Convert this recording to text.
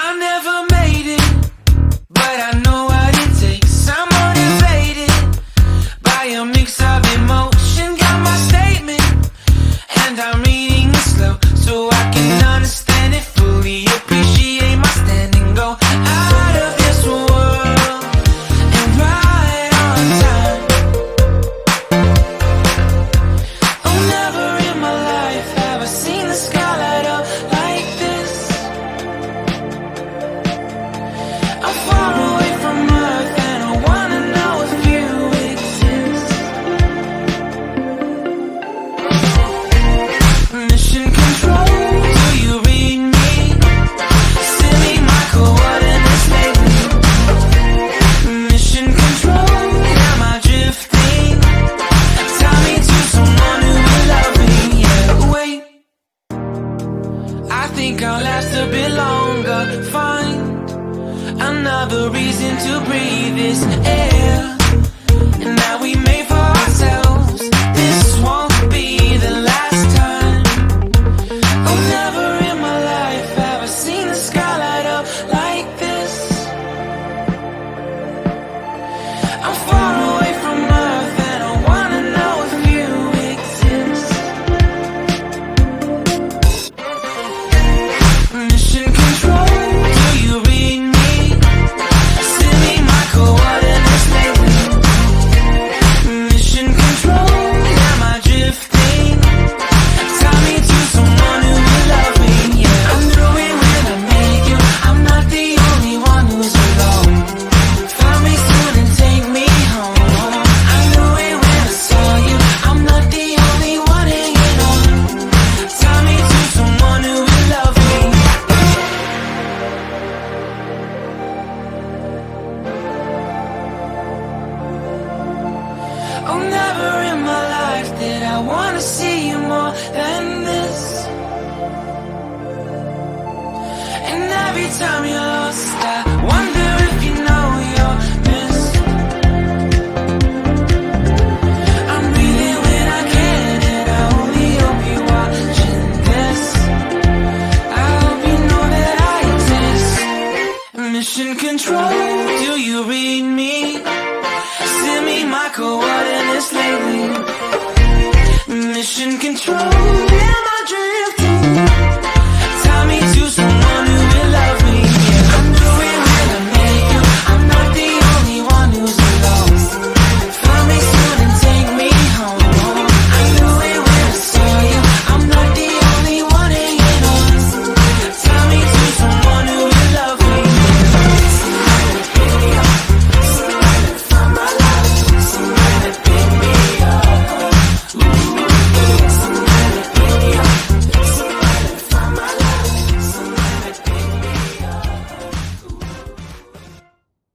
I never made it, but I know what it takes. I'm motivated by a mix of emotion. Got my statement, and I'm reading it slow so I can understand it fully. Appreciate my standing, go out of this world and right on time. Oh, never in my life have I seen the sky light up like this. I'm far away from Earth and I wanna know if you exist. Mission control, do you read me? Send me my coordinates lately. Mission control, am I drifting? Tie me to someone who will love me. Yeah, wait, I think I'll last a bit longer. Find another reason to breathe this air, and that we made for ourselves. This won't be the last time. Oh, never in my life have I seen the sky light up like this. I'm far away from Earth and I wanna know if you exist. Mission control, do you read me? Send me my coordinates lately. Mission control, am I drifting? Tie me to someone who will love me. Yeah, I knew it when I met you. I'm not the only one who's alone. Find me soon and take me home. I knew it when I saw you. I'm not the only one hanging on. Tie me to someone who will love me. Oh, never in my life did I wanna see you more than this. And every time you're lost, I wonder if you know you're missed. I'm breathing when I can, and I only hope you're watching this. I hope you know that I exist. Mission control.